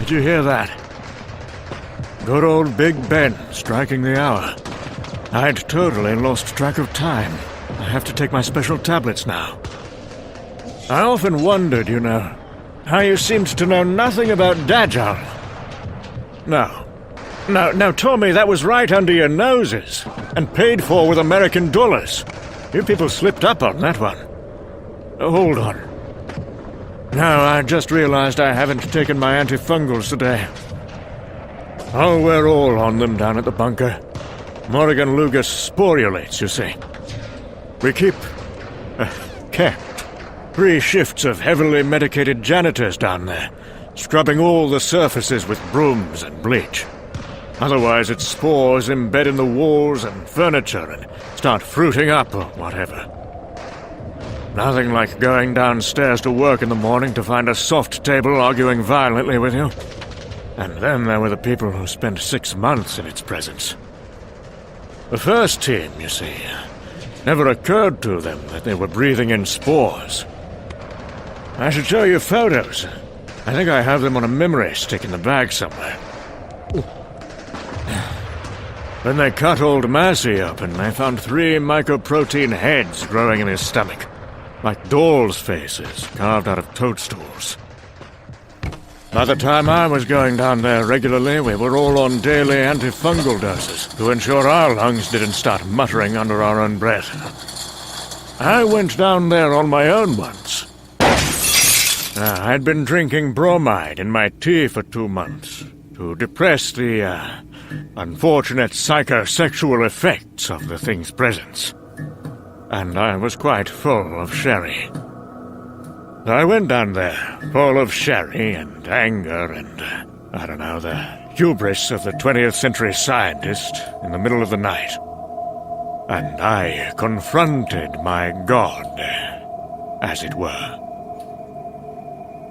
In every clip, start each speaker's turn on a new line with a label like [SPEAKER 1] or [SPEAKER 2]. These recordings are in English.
[SPEAKER 1] Did you hear that? Good old Big Ben striking the hour. I'd totally lost track of time. I have to take my special tablets now. I often wondered, how you seemed to know nothing about Dajjal. Now tell me that was right under your noses, and paid for with American dollars. You people slipped up on that one. Hold on. No, I just realized I haven't taken my antifungals today. Oh, we're all on them down at the bunker. Morrigan Lugas sporulates, you see. We kept 3 shifts of heavily medicated janitors down there, scrubbing all the surfaces with brooms and bleach. Otherwise, its spores embed in the walls and furniture and start fruiting up or whatever. Nothing like going downstairs to work in the morning to find a soft table arguing violently with you. And then there were the people who spent 6 months in its presence. The first team, you see, never occurred to them that they were breathing in spores. I should show you photos. I think I have them on a memory stick in the bag somewhere. When they cut old Massey open, they found 3 mycoprotein heads growing in his stomach, like dolls' faces carved out of toadstools. By the time I was going down there regularly, we were all on daily antifungal doses to ensure our lungs didn't start muttering under our own breath. I went down there on my own once. I'd been drinking bromide in my tea for 2 months to depress the, unfortunate psychosexual effects of the thing's presence. And I was quite full of sherry. I went down there, full of sherry and anger and, the hubris of the 20th century scientist in the middle of the night. And I confronted my god, as it were.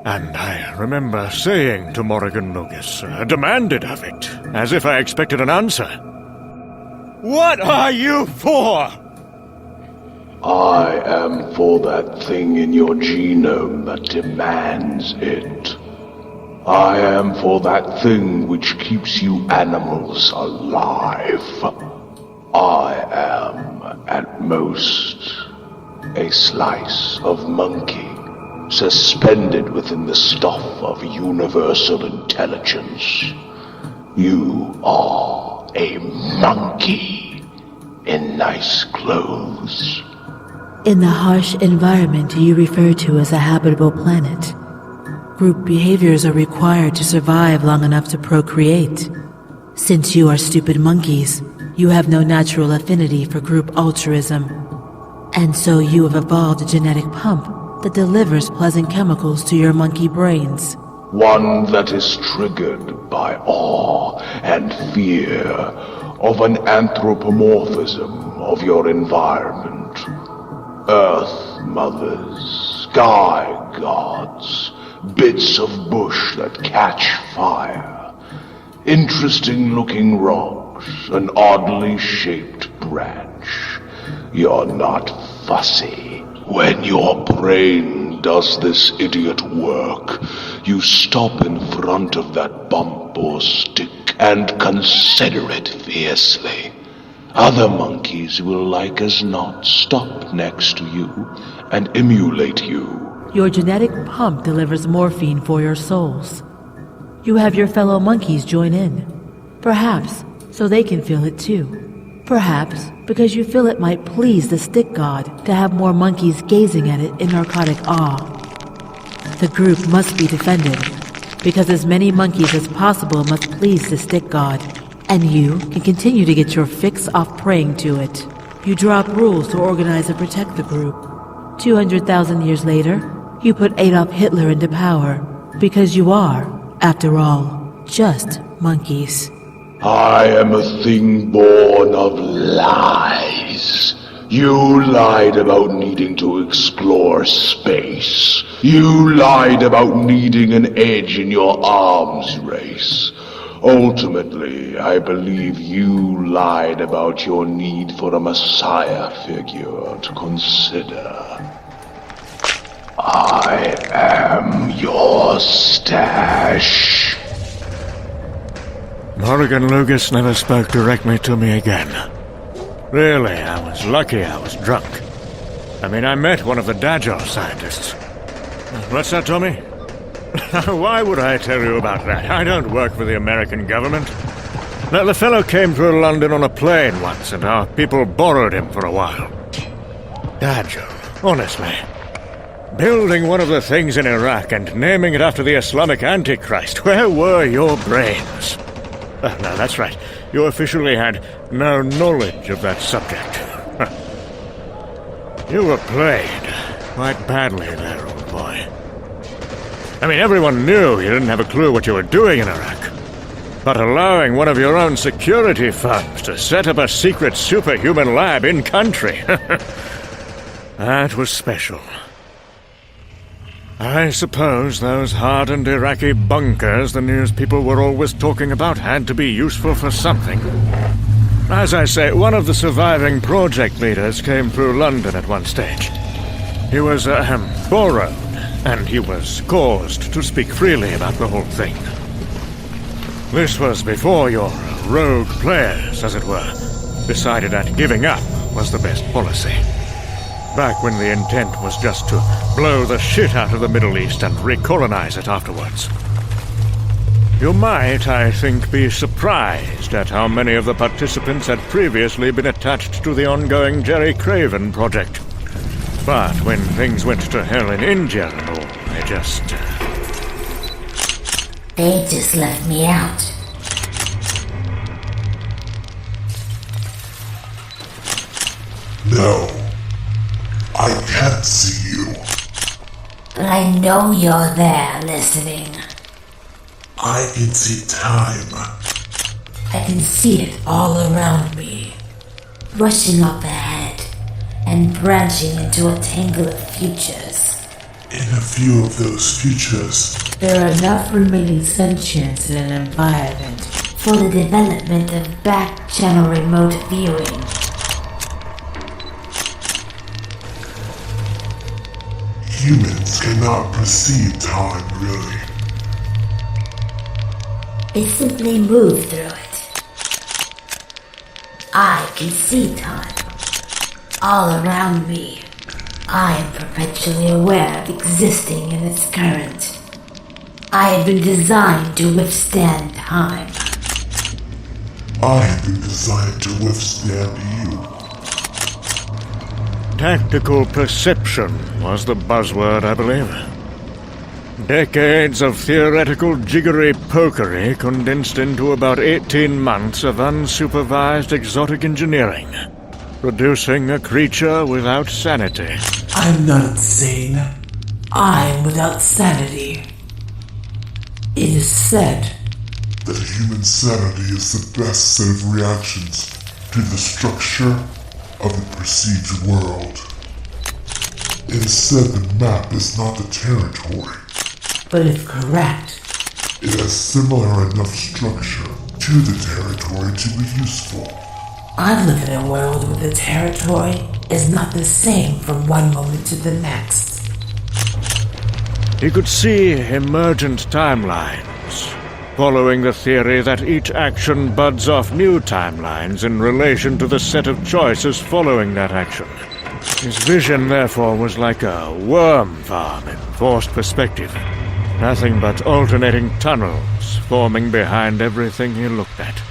[SPEAKER 1] And I remember saying to Morrigan Lucas, demanded of it, as if I expected an answer. What are you for?
[SPEAKER 2] I am for that thing in your genome that demands it. I am for that thing which keeps you animals alive. I am, at most, a slice of monkey, suspended within the stuff of universal intelligence. You are a monkey in nice clothes.
[SPEAKER 3] In the harsh environment you refer to as a habitable planet, group behaviors are required to survive long enough to procreate. Since you are stupid monkeys, you have no natural affinity for group altruism. And so you have evolved a genetic pump that delivers pleasant chemicals to your monkey brains.
[SPEAKER 2] One that is triggered by awe and fear of an anthropomorphism of your environment. Earth mothers, sky gods, bits of bush that catch fire, interesting looking rocks, an oddly shaped branch. You're not fussy. When your brain does this idiot work, you stop in front of that bump or stick and consider it fiercely. Other monkeys will like as not stop next to you and emulate you.
[SPEAKER 3] Your genetic pump delivers morphine for your souls. You have your fellow monkeys join in. Perhaps so they can feel it too. Perhaps because you feel it might please the stick god to have more monkeys gazing at it in narcotic awe. The group must be defended, because as many monkeys as possible must please the stick god. And you can continue to get your fix off praying to it. You draw up rules to organize and protect the group. 200,000 years later, you put Adolf Hitler into power, because you are, after all, just monkeys.
[SPEAKER 2] I am a thing born of lies. You lied about needing to explore space. You lied about needing an edge in your arms race. Ultimately, I believe you lied about your need for a messiah figure to consider. I am your stash.
[SPEAKER 1] Morrigan Lucas never spoke directly to me again. Really, I was lucky I was drunk. I mean, I met one of the Dajjal scientists. What's that, Tommy? Why would I tell you about that? I don't work for the American government. Now, the fellow came through London on a plane once, and our people borrowed him for a while. Dajjal, honestly. Building one of the things in Iraq and naming it after the Islamic Antichrist. Where were your brains? No, that's right. You officially had no knowledge of that subject. You were played quite badly there, old boy. I mean, everyone knew you didn't have a clue what you were doing in Iraq. But allowing one of your own security firms to set up a secret superhuman lab in-country, that was special. I suppose those hardened Iraqi bunkers the news people were always talking about had to be useful for something. As I say, one of the surviving project leaders came through London at one stage. He was, borrowed, and he was caused to speak freely about the whole thing. This was before your rogue players, as it were, decided that giving up was the best policy. Back when the intent was just to blow the shit out of the Middle East and recolonize it afterwards. You might, I think, be surprised at how many of the participants had previously been attached to the ongoing Jerry Craven project. But when things went to hell in India and all,
[SPEAKER 4] They just left me out.
[SPEAKER 5] No. I can't see you.
[SPEAKER 4] But I know you're there listening.
[SPEAKER 5] I can see time.
[SPEAKER 4] I can see it all around me, rushing up ahead and branching into a tangle of futures.
[SPEAKER 5] In a few of those futures,
[SPEAKER 4] there are enough remaining sentience in an environment for the development of back-channel remote viewing.
[SPEAKER 5] Humans cannot perceive time, really.
[SPEAKER 4] They simply move through it. I can see time. All around me. I am perpetually aware of existing in its current. I have been designed to withstand time.
[SPEAKER 5] I have been designed to withstand you.
[SPEAKER 1] Tactical perception was the buzzword, I believe. Decades of theoretical jiggery-pokery condensed into about 18 months of unsupervised exotic engineering, producing a creature without sanity.
[SPEAKER 6] I'm not insane. I'm without sanity. It is said
[SPEAKER 5] that human sanity is the best set of reactions to the structure of the perceived world. It is said the map is not the territory.
[SPEAKER 6] But if correct,
[SPEAKER 5] it has similar enough structure to the territory to be useful.
[SPEAKER 6] I live in a world where the territory is not the same from one moment to the next.
[SPEAKER 1] He could see emergent timelines, following the theory that each action buds off new timelines in relation to the set of choices following that action. His vision, therefore, was like a worm farm in forced perspective. Nothing but alternating tunnels forming behind everything he looked at.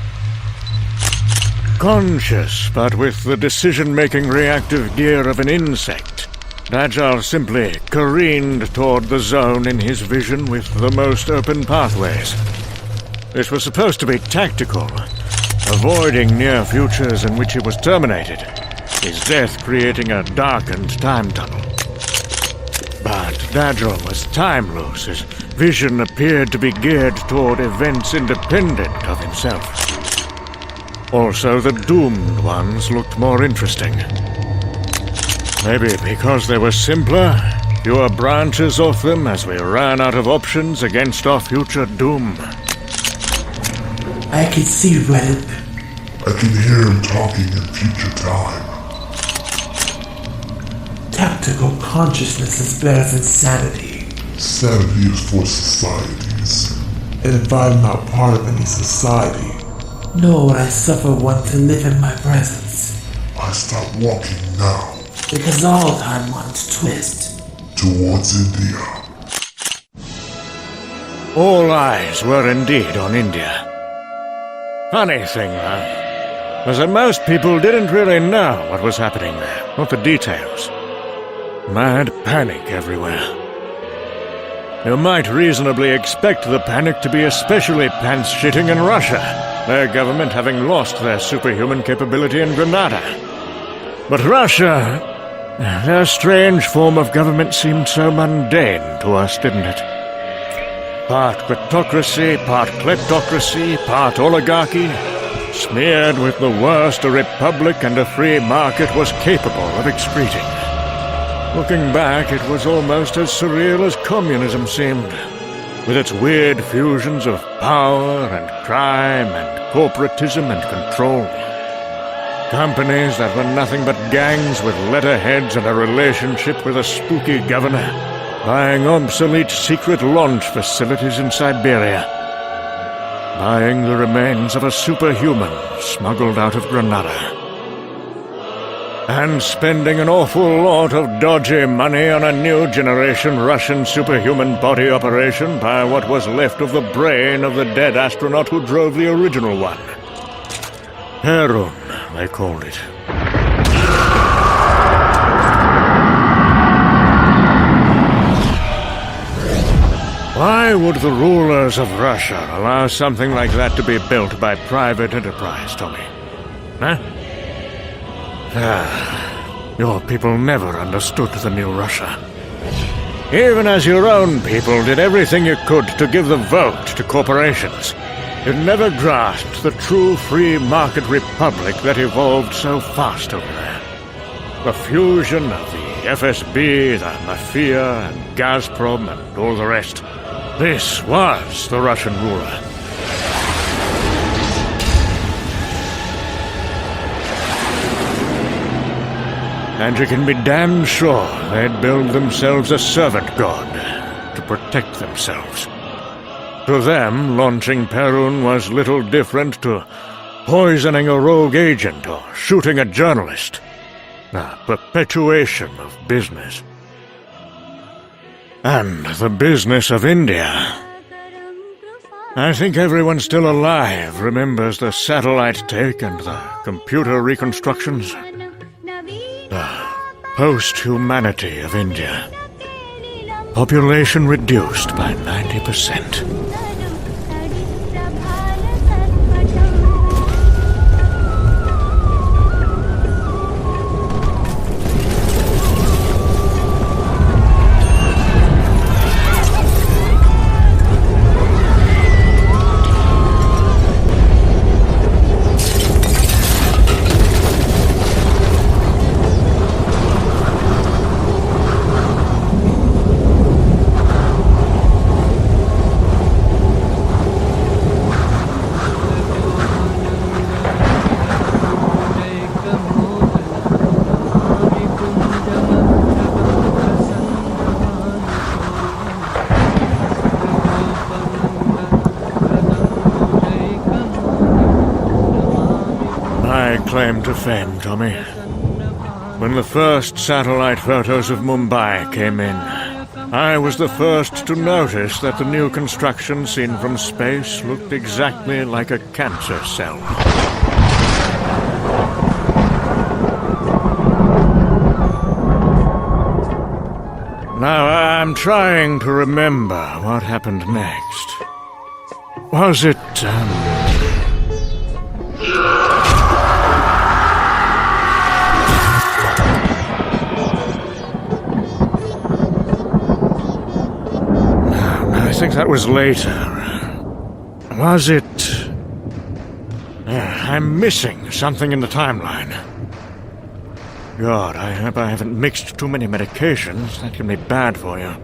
[SPEAKER 1] Conscious, but with the decision-making reactive gear of an insect, Dajjal simply careened toward the zone in his vision with the most open pathways. This was supposed to be tactical, avoiding near futures in which he was terminated, his death creating a darkened time tunnel. But Dajjal was timeless. His vision appeared to be geared toward events independent of himself. Also, the doomed ones looked more interesting. Maybe because they were simpler, fewer branches off them as we ran out of options against our future doom.
[SPEAKER 6] I can see Reddit.
[SPEAKER 5] I can hear him talking in future time.
[SPEAKER 6] Tactical consciousness is better than sanity.
[SPEAKER 5] Sanity is for societies. And if I'm not part of any society,
[SPEAKER 6] nor would I suffer one to live in my presence.
[SPEAKER 5] I start walking now.
[SPEAKER 6] Because all timelines twist.
[SPEAKER 5] Towards India.
[SPEAKER 1] All eyes were indeed on India. Funny thing, though, was that most people didn't really know what was happening there, not the details. Mad panic everywhere. You might reasonably expect the panic to be especially pants-shitting in Russia, their government having lost their superhuman capability in Grenada. But Russia, their strange form of government seemed so mundane to us, didn't it? Part cryptocracy, part kleptocracy, part oligarchy, smeared with the worst a republic and a free market was capable of excreting. Looking back, it was almost as surreal as communism seemed, with its weird fusions of power and crime and corporatism and control. Companies that were nothing but gangs with letterheads and a relationship with a spooky governor, buying obsolete secret launch facilities in Siberia, buying the remains of a superhuman smuggled out of Grenada, and spending an awful lot of dodgy money on a new generation Russian superhuman body operation by what was left of the brain of the dead astronaut who drove the original one. Perun, they called it. Why would the rulers of Russia allow something like that to be built by private enterprise, Tommy? Huh? Your people never understood the new Russia. Even as your own people did everything you could to give the vote to corporations, you never grasped the true free market republic that evolved so fast over there. The fusion of the FSB, the Mafia, and Gazprom, and all the rest. This was the Russian ruler. And you can be damn sure they'd build themselves a servant god to protect themselves. To them, launching Perun was little different to poisoning a rogue agent or shooting a journalist. A perpetuation of business. And the business of India. I think everyone still alive remembers the satellite take and the computer reconstructions. The post-humanity of India. Population reduced by 90%. Claim to fame, Tommy. When the first satellite photos of Mumbai came in, I was the first to notice that the new construction seen from space looked exactly like a cancer cell. Now, I'm trying to remember what happened next. Was it, I think that was later. Was it... I'm missing something in the timeline. God, I hope I haven't mixed too many medications. That can be bad for you.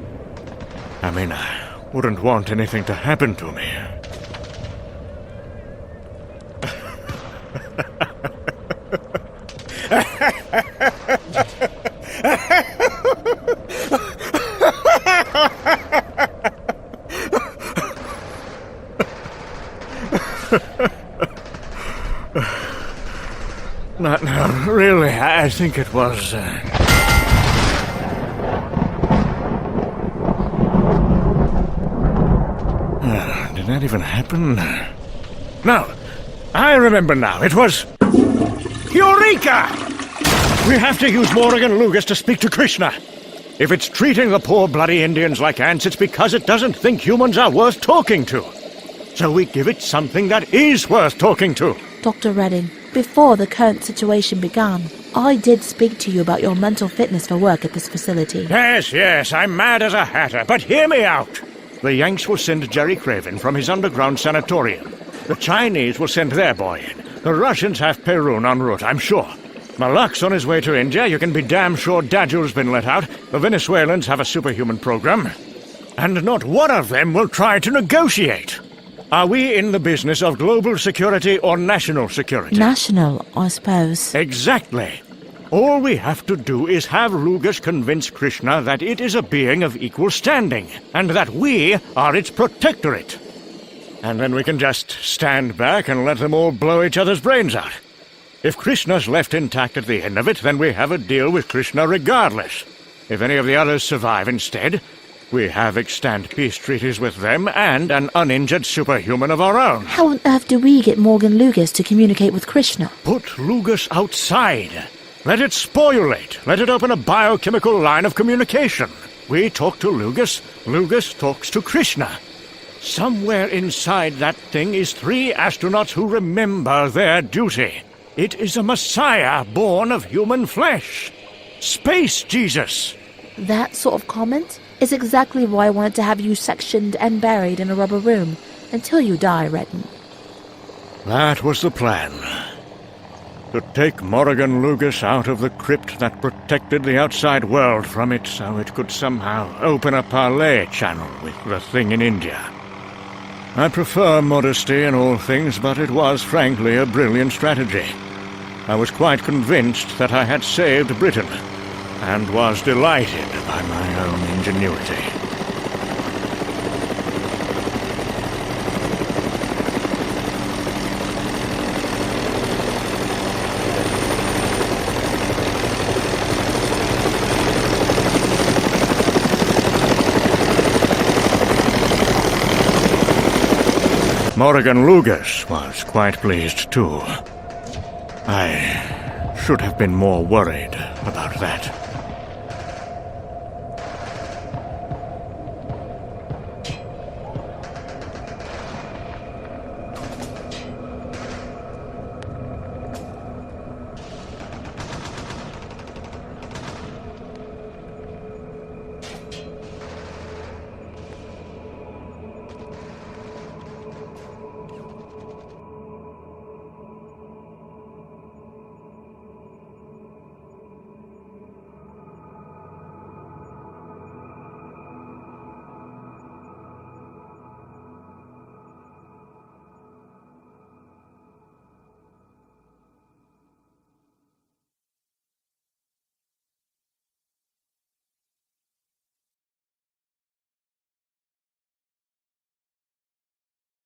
[SPEAKER 1] I mean, I wouldn't want anything to happen to me. Really, I think it was... did that even happen? No, I remember now. It was... Eureka! We have to use Morrigan Lucas to speak to Krishna. If it's treating the poor bloody Indians like ants, it's because it doesn't think humans are worth talking to. So we give it something that is worth talking to.
[SPEAKER 7] Dr. Redding, before the current situation began, I did speak to you about your mental fitness for work at this facility.
[SPEAKER 1] Yes, I'm mad as a hatter, but hear me out. The Yanks will send Jerry Craven from his underground sanatorium. The Chinese will send their boy in. The Russians have Perun en route, I'm sure. Malak's on his way to India. You can be damn sure Dadul's been let out. The Venezuelans have a superhuman program. And not one of them will try to negotiate. Are we in the business of global security or national security?
[SPEAKER 7] National, I suppose.
[SPEAKER 1] Exactly. All we have to do is have Lugas convince Krishna that it is a being of equal standing, and that we are its protectorate. And then we can just stand back and let them all blow each other's brains out. If Krishna's left intact at the end of it, then we have a deal with Krishna regardless. If any of the others survive instead, we have extant peace treaties with them and an uninjured superhuman of our own.
[SPEAKER 7] How on earth do we get Morgan Lugas to communicate with Krishna?
[SPEAKER 1] Put Lugas outside. Let it sporulate. Let it open a biochemical line of communication. We talk to Lugas, Lugas talks to Krishna. Somewhere inside that thing is 3 astronauts who remember their duty. It is a Messiah born of human flesh. Space Jesus.
[SPEAKER 7] That sort of comment is exactly why I wanted to have you sectioned and buried in a rubber room until you die, Redden.
[SPEAKER 1] That was the plan. To take Morrigan Lugas out of the crypt that protected the outside world from it so it could somehow open a parlay channel with the thing in India. I prefer modesty in all things, but it was frankly a brilliant strategy. I was quite convinced that I had saved Britain, and was delighted by my own ingenuity. Morrigan Lugas was quite pleased too. I should have been more worried about that.